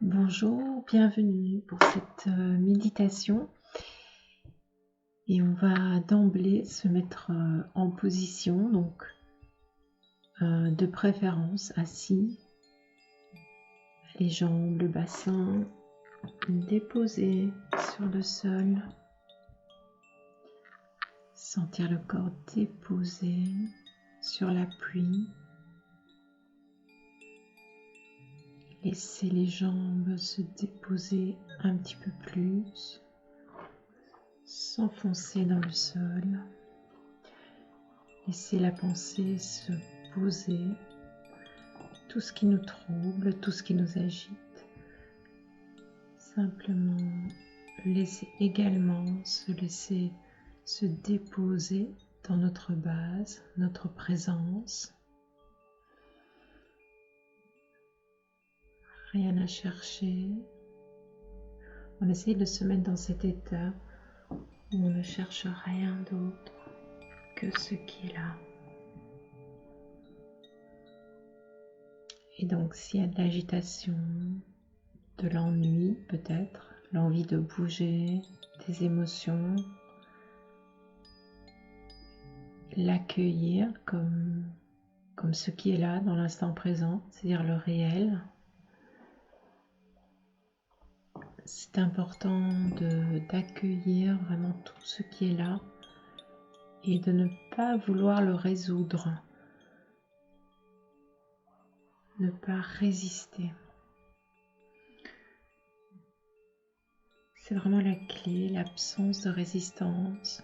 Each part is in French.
Bonjour, bienvenue pour cette méditation et on va d'emblée se mettre en position, donc de préférence assis, les jambes, le bassin déposés sur le sol, sentir le corps déposé sur l'appui. Laissez les jambes se déposer un petit peu plus, s'enfoncer dans le sol. Laissez la pensée se poser, tout ce qui nous trouble, tout ce qui nous agite. Simplement laissez également se laisser se déposer dans notre base, notre présence. Rien à chercher. On essaye de se mettre dans cet état où on ne cherche rien d'autre que ce qui est là. Et donc s'il y a de l'agitation, de l'ennui peut-être, l'envie de bouger, des émotions, l'accueillir comme ce qui est là dans l'instant présent, c'est-à-dire le réel. C'est important d'accueillir vraiment tout ce qui est là et de ne pas vouloir le résoudre, ne pas résister. C'est vraiment la clé, l'absence de résistance.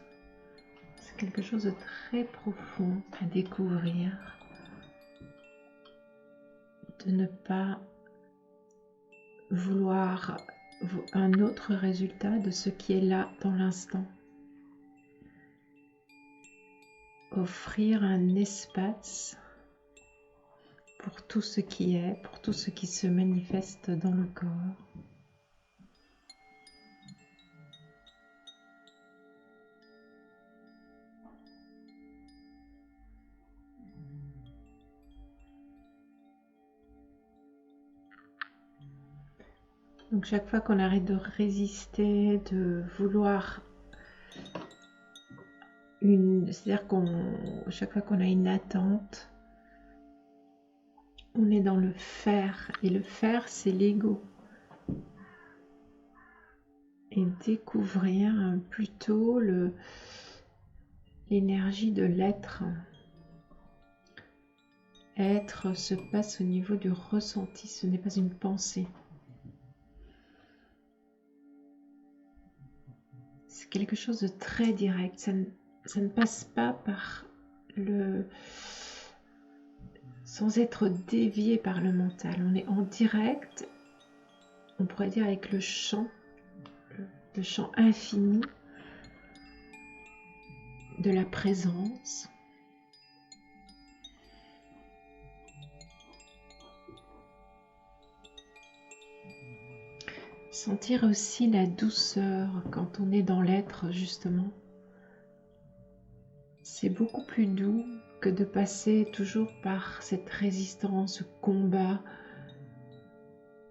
C'est quelque chose de très profond à découvrir, de ne pas vouloir un autre résultat de ce qui est là dans l'instant. Offrir un espace pour tout ce qui est, pour tout ce qui se manifeste dans le corps. Donc chaque fois qu'on arrête de résister, de vouloir c'est-à-dire chaque fois qu'on a une attente, on est dans le faire. Et le faire, c'est l'ego. Et découvrir plutôt l'énergie de l'être. Être se passe au niveau du ressenti, ce n'est pas une pensée. C'est quelque chose de très direct, ça ne passe pas par sans être dévié par le mental. On est en direct, on pourrait dire avec le champ infini de la présence. Sentir aussi la douceur quand on est dans l'être, justement. C'est beaucoup plus doux que de passer toujours par cette résistance, ce combat,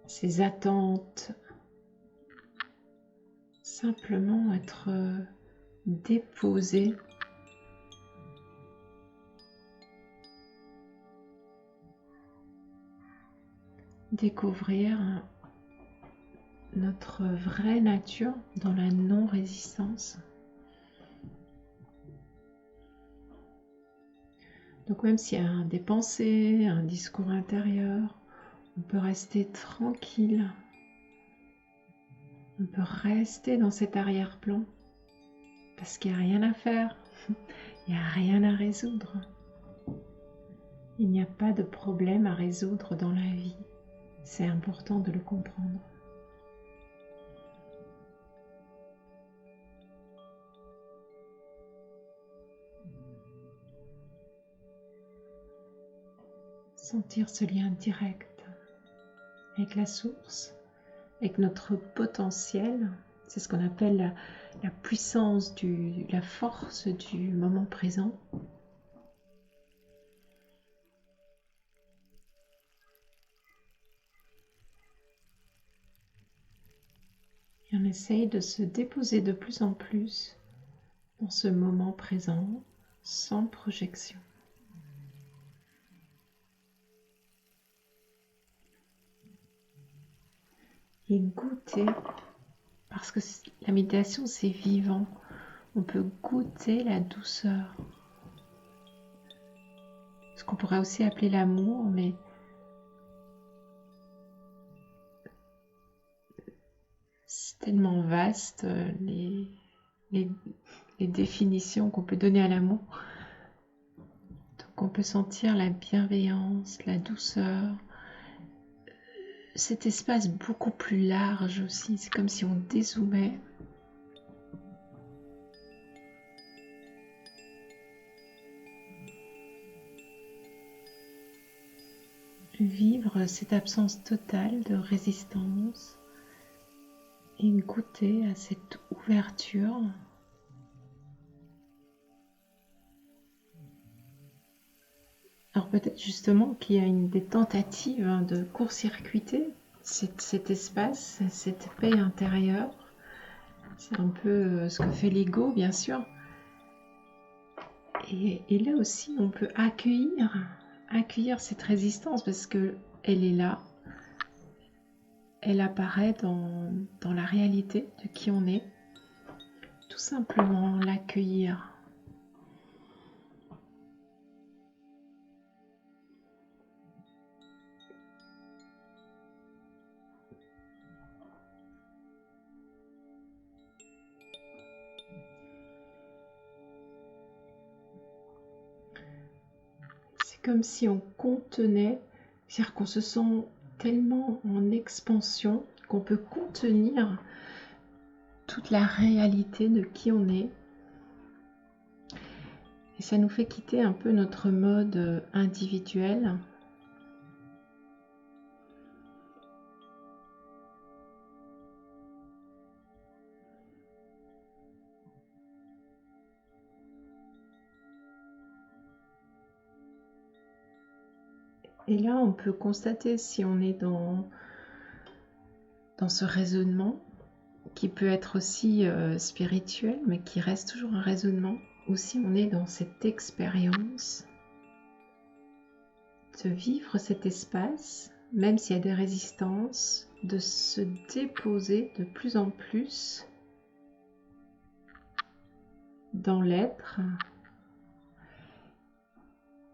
ces attentes. Simplement être déposé. Découvrir notre vraie nature dans la non-résistance. Donc même s'il y a des pensées, un discours intérieur, on peut rester tranquille. On peut rester dans cet arrière-plan parce qu'il n'y a rien à faire, il n'y a rien à résoudre. Il n'y a pas de problème à résoudre dans la vie. C'est important de le comprendre. Sentir ce lien direct avec la source, avec notre potentiel. C'est ce qu'on appelle la puissance, la force du moment présent. Et on essaye de se déposer de plus en plus dans ce moment présent, sans projection. Et goûter, parce que la méditation c'est vivant, on peut goûter la douceur. Ce qu'on pourrait aussi appeler l'amour, mais c'est tellement vaste les définitions qu'on peut donner à l'amour. Donc on peut sentir la bienveillance, la douceur, cet espace beaucoup plus large aussi, c'est comme si on dézoomait. Vivre cette absence totale de résistance et goûter à cette ouverture. Alors peut-être justement qu'il y a des tentatives de court-circuiter cet espace, cette paix intérieure. C'est un peu ce que fait l'ego, bien sûr. Et là aussi, on peut accueillir cette résistance parce que elle est là. Elle apparaît dans la réalité de qui on est. Tout simplement l'accueillir. C'est comme si on contenait, c'est-à-dire qu'on se sent tellement en expansion qu'on peut contenir toute la réalité de qui on est. Et ça nous fait quitter un peu notre mode individuel. Et là, on peut constater si on est dans ce raisonnement, qui peut être aussi spirituel, mais qui reste toujours un raisonnement, ou si on est dans cette expérience de vivre cet espace, même s'il y a des résistances, de se déposer de plus en plus dans l'être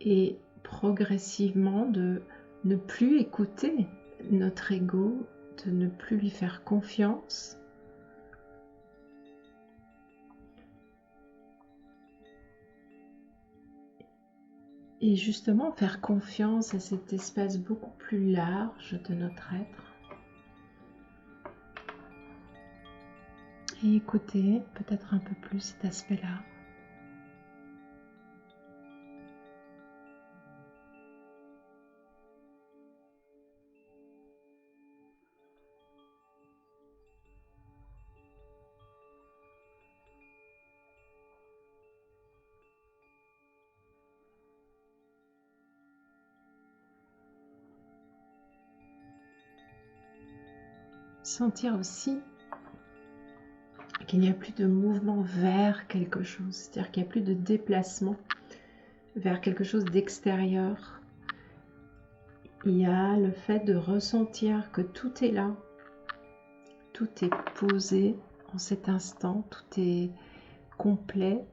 et progressivement de ne plus écouter notre ego, de ne plus lui faire confiance. Et justement faire confiance à cet espace beaucoup plus large de notre être. Et écouter peut-être un peu plus cet aspect-là. Sentir aussi qu'il n'y a plus de mouvement vers quelque chose, c'est-à-dire qu'il n'y a plus de déplacement vers quelque chose d'extérieur. Il y a le fait de ressentir que tout est là, tout est posé en cet instant, tout est complet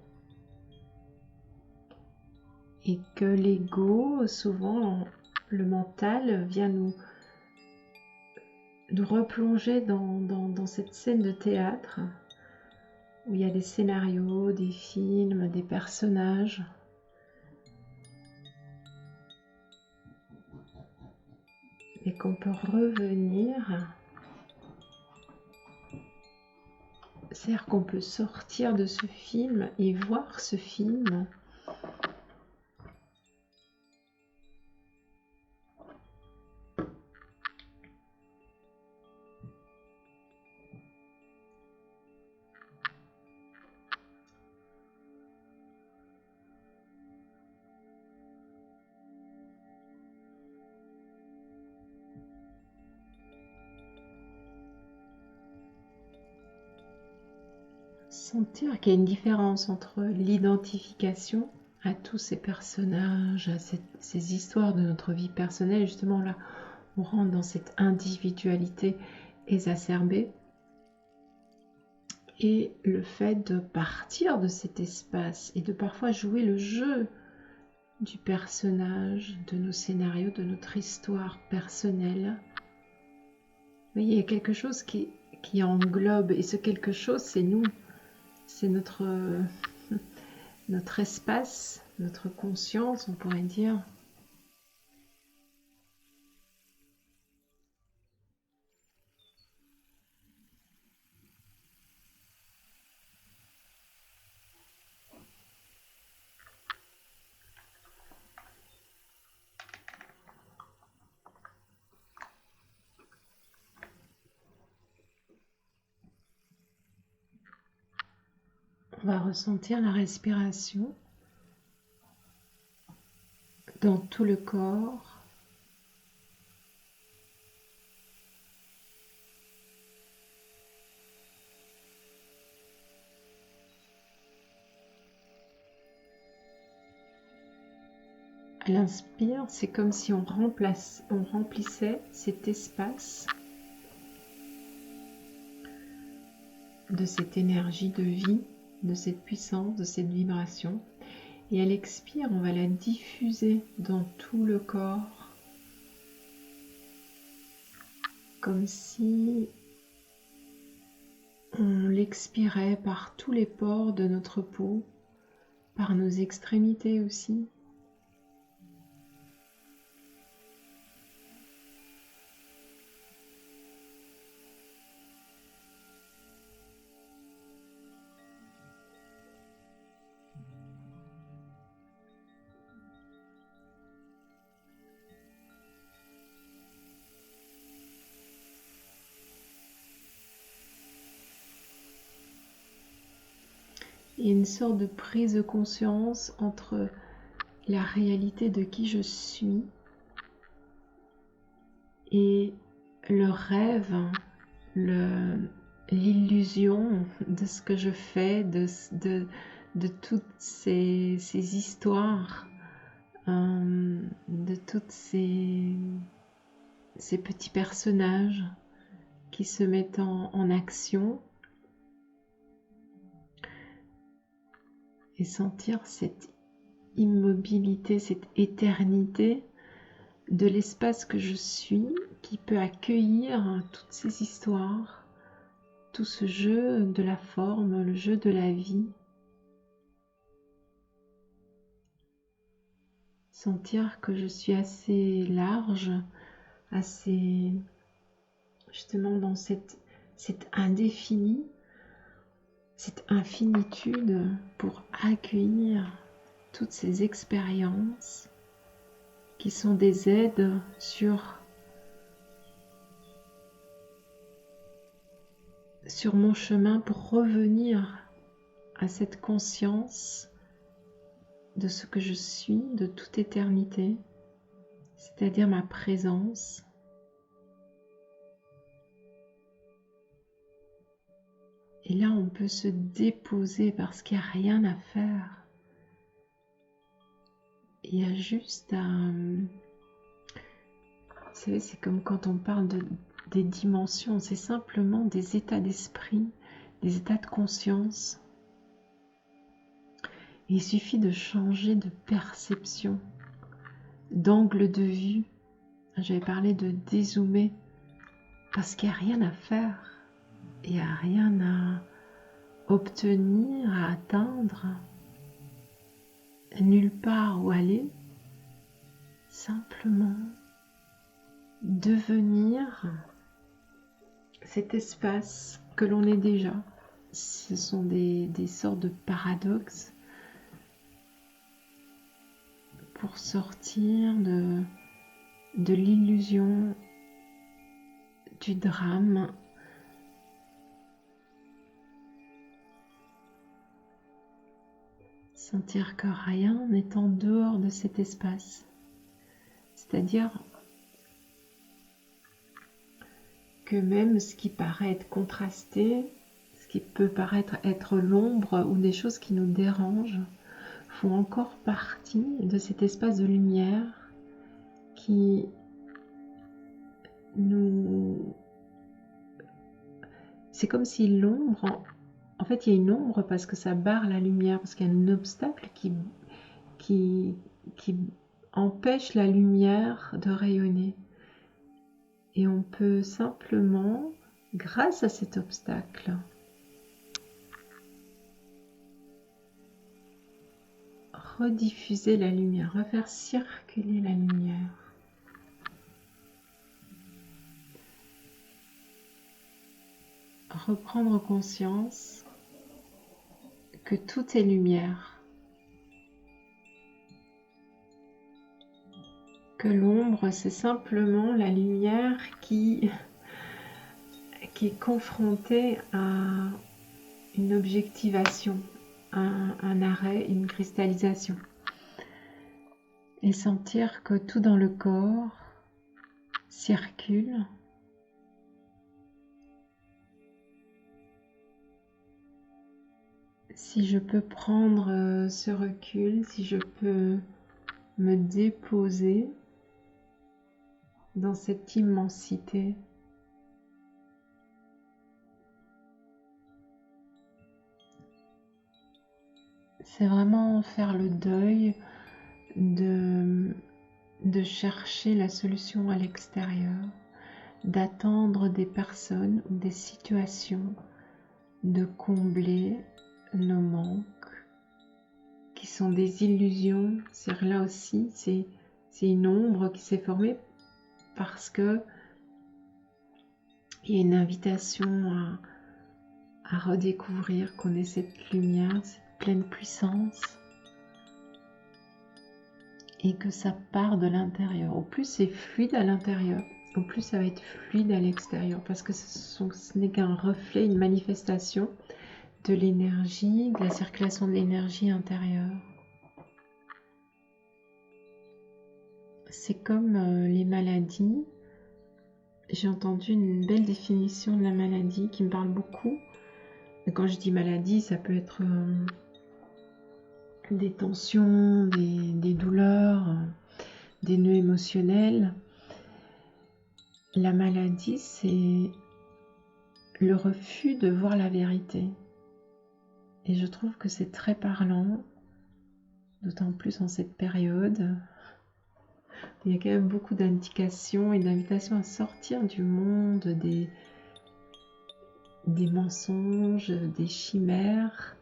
et que l'ego, souvent le mental, vient nous replonger dans cette scène de théâtre où il y a des scénarios, des films, des personnages. Et qu'on peut revenir, c'est-à-dire qu'on peut sortir de ce film et voir ce film Sentir qu'il y a une différence entre l'identification à tous ces personnages, à ces histoires de notre vie personnelle. Justement, là, on rentre dans cette individualité exacerbée. Et le fait de partir de cet espace et de parfois jouer le jeu du personnage, de nos scénarios, de notre histoire personnelle. Vous voyez, il y a quelque chose qui englobe, et ce quelque chose, c'est nous. C'est notre espace, notre conscience, on pourrait dire. On va ressentir la respiration dans tout le corps. À l'inspire, c'est comme si on remplissait cet espace de cette énergie de vie, de cette puissance, de cette vibration. Et à l'expire, on va la diffuser dans tout le corps, comme si on l'expirait par tous les pores de notre peau, par nos extrémités aussi. Et une sorte de prise de conscience entre la réalité de qui je suis et le rêve, l'illusion de ce que je fais, de toutes ces histoires, de toutes ces petits personnages qui se mettent en action. Et sentir cette immobilité, cette éternité de l'espace que je suis, qui peut accueillir toutes ces histoires, tout ce jeu de la forme, le jeu de la vie. Sentir que je suis assez large, assez justement dans cette indéfini, cette infinitude pour accueillir toutes ces expériences qui sont des aides sur mon chemin pour revenir à cette conscience de ce que je suis de toute éternité, c'est-à-dire ma présence. Et là, on peut se déposer parce qu'il n'y a rien à faire. Il y a juste à... Vous savez, c'est comme quand on parle des dimensions, c'est simplement des états d'esprit, des états de conscience. Et il suffit de changer de perception, d'angle de vue. J'avais parlé de dézoomer, parce qu'il n'y a rien à faire. Il n'y a rien à obtenir, à atteindre, nulle part où aller, simplement devenir cet espace que l'on est déjà. Ce sont des sortes de paradoxes pour sortir de l'illusion, du drame. Sentir que rien n'est en dehors de cet espace. C'est-à-dire que même ce qui paraît être contrasté, ce qui peut paraître être l'ombre ou des choses qui nous dérangent font encore partie de cet espace de lumière qui nous... C'est comme si l'ombre... En fait, il y a une ombre parce que ça barre la lumière, parce qu'il y a un obstacle qui empêche la lumière de rayonner. Et on peut simplement, grâce à cet obstacle, rediffuser la lumière, refaire circuler la lumière. Reprendre conscience que tout est lumière, que l'ombre c'est simplement la lumière qui est confrontée à une objectivation, un arrêt, une cristallisation. Et sentir que tout dans le corps circule. Si je peux prendre ce recul, si je peux me déposer dans cette immensité, c'est vraiment faire le deuil de chercher la solution à l'extérieur, d'attendre des personnes ou des situations, de combler nos manques, qui sont des illusions. C'est là aussi, c'est une ombre qui s'est formée parce que il y a une invitation à redécouvrir qu'on est cette lumière, cette pleine puissance, et que ça part de l'intérieur. Au plus c'est fluide à l'intérieur, au plus ça va être fluide à l'extérieur, parce que ce n'est qu'un reflet, une manifestation de l'énergie, de la circulation de l'énergie intérieure. C'est comme les maladies. J'ai entendu une belle définition de la maladie qui me parle beaucoup. Et quand je dis maladie, ça peut être des tensions, des douleurs, des nœuds émotionnels. La maladie, c'est le refus de voir la vérité. Et je trouve que c'est très parlant, d'autant plus en cette période. Il y a quand même beaucoup d'indications et d'invitations à sortir du monde des mensonges, des chimères.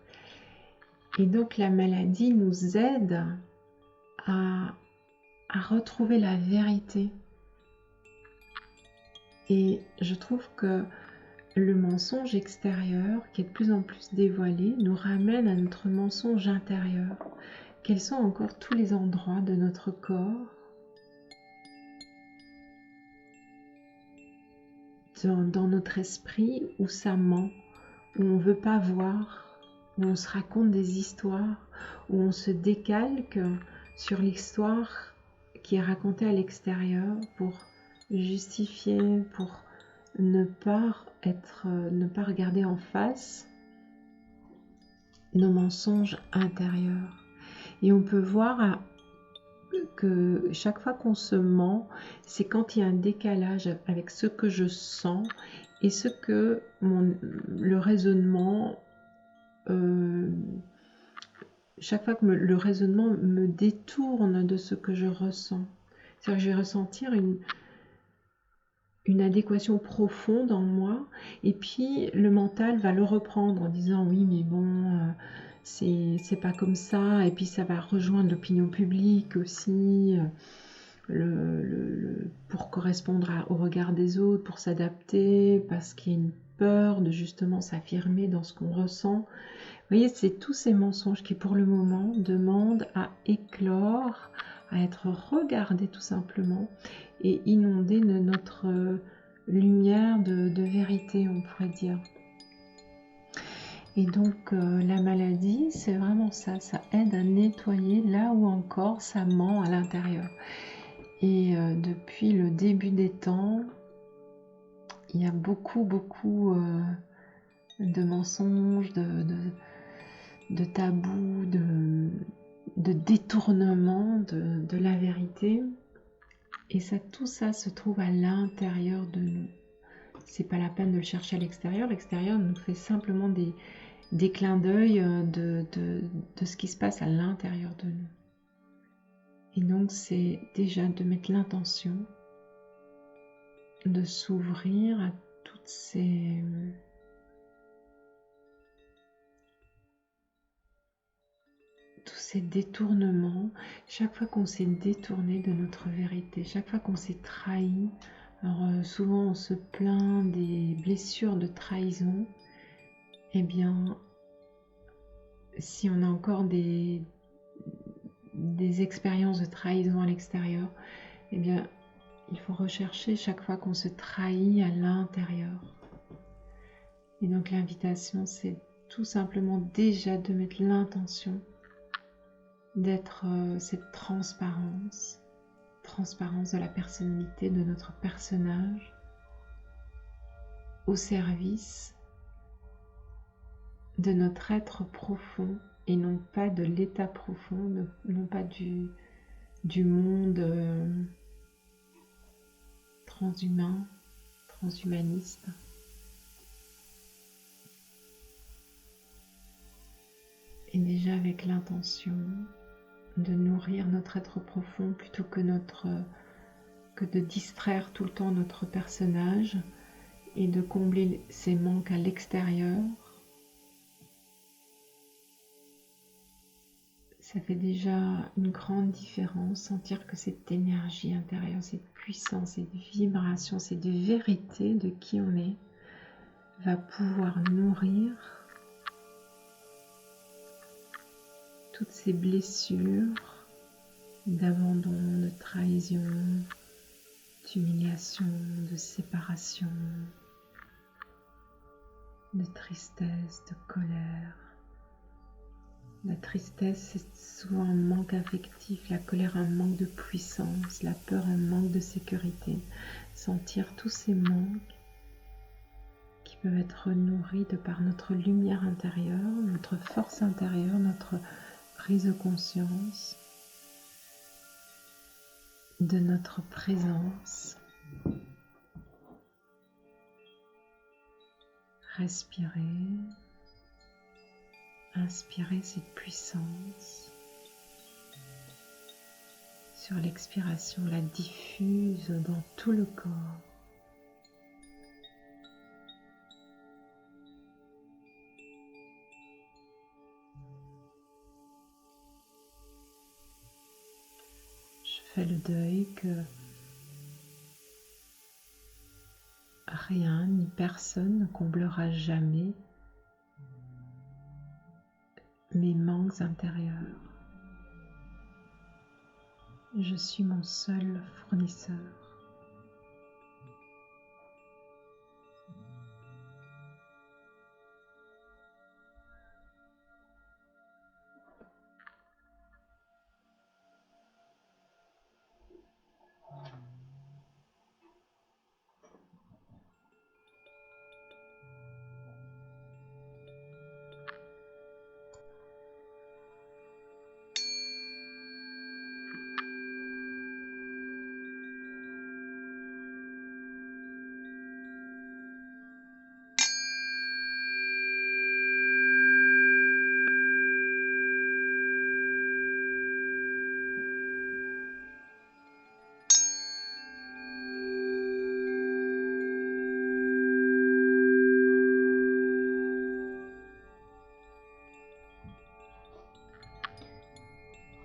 Et donc la maladie nous aide à retrouver la vérité. Et je trouve que le mensonge extérieur, qui est de plus en plus dévoilé, nous ramène à notre mensonge intérieur. Quels sont encore tous les endroits de notre corps, dans notre esprit, où ça ment, où on ne veut pas voir, où on se raconte des histoires, où on se décalque sur l'histoire qui est racontée à l'extérieur pour justifier, pour ne pas regarder en face nos mensonges intérieurs. Et on peut voir que chaque fois qu'on se ment, c'est quand il y a un décalage avec ce que je sens et ce que le raisonnement, chaque fois que le raisonnement me détourne de ce que je ressens. C'est-à-dire que je vais ressentir une adéquation profonde en moi, et puis le mental va le reprendre en disant oui mais bon, c'est pas comme ça, et puis ça va rejoindre l'opinion publique aussi, pour correspondre au regard des autres, pour s'adapter, parce qu'il y a une peur de justement s'affirmer dans ce qu'on ressent. Vous voyez, c'est tous ces mensonges qui pour le moment demandent à éclore, à être regardés tout simplement, et inonder de notre lumière de vérité, on pourrait dire. Et donc la maladie, c'est vraiment ça, ça aide à nettoyer là où encore ça ment à l'intérieur. Et depuis le début des temps, il y a beaucoup de mensonges, de tabous, de détournement de la vérité. Et ça, tout ça se trouve à l'intérieur de nous. C'est pas la peine de le chercher à l'extérieur. L'extérieur nous fait simplement des clins d'œil de ce qui se passe à l'intérieur de nous. Et donc, c'est déjà de mettre l'intention de s'ouvrir à toutes tous ces détournements. Chaque fois qu'on s'est détourné de notre vérité, chaque fois qu'on s'est trahi, alors souvent on se plaint des blessures de trahison. Eh bien, si on a encore des expériences de trahison à l'extérieur, eh bien, il faut rechercher chaque fois qu'on se trahit à l'intérieur. Et donc l'invitation, c'est tout simplement déjà de mettre l'intention d'être cette transparence de la personnalité de notre personnage au service de notre être profond et non pas de l'état profond, non pas du monde transhumain, transhumaniste. Et déjà avec l'intention de nourrir notre être profond plutôt que de distraire tout le temps notre personnage et de combler ses manques à l'extérieur. Ça fait déjà une grande différence, sentir que cette énergie intérieure, cette puissance, cette vibration, cette vérité de qui on est, va pouvoir nourrir toutes ces blessures d'abandon, de trahison, d'humiliation, de séparation, de tristesse, de colère. La tristesse, c'est souvent un manque affectif, la colère, un manque de puissance, la peur, un manque de sécurité. Sentir tous ces manques qui peuvent être nourris de par notre lumière intérieure, notre force intérieure, notre prise de conscience de notre présence. Respirez. Inspirez cette puissance. Sur l'expiration, la diffuse dans tout le corps. Je fais le deuil que rien ni personne ne comblera jamais mes manques intérieurs. Je suis mon seul fournisseur.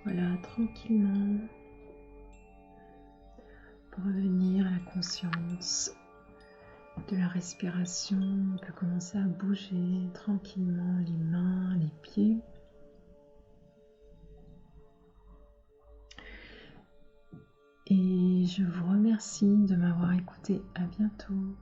Voilà, tranquillement, pour revenir à la conscience de la respiration, on peut commencer à bouger tranquillement les mains, les pieds. Et je vous remercie de m'avoir écouté. À bientôt.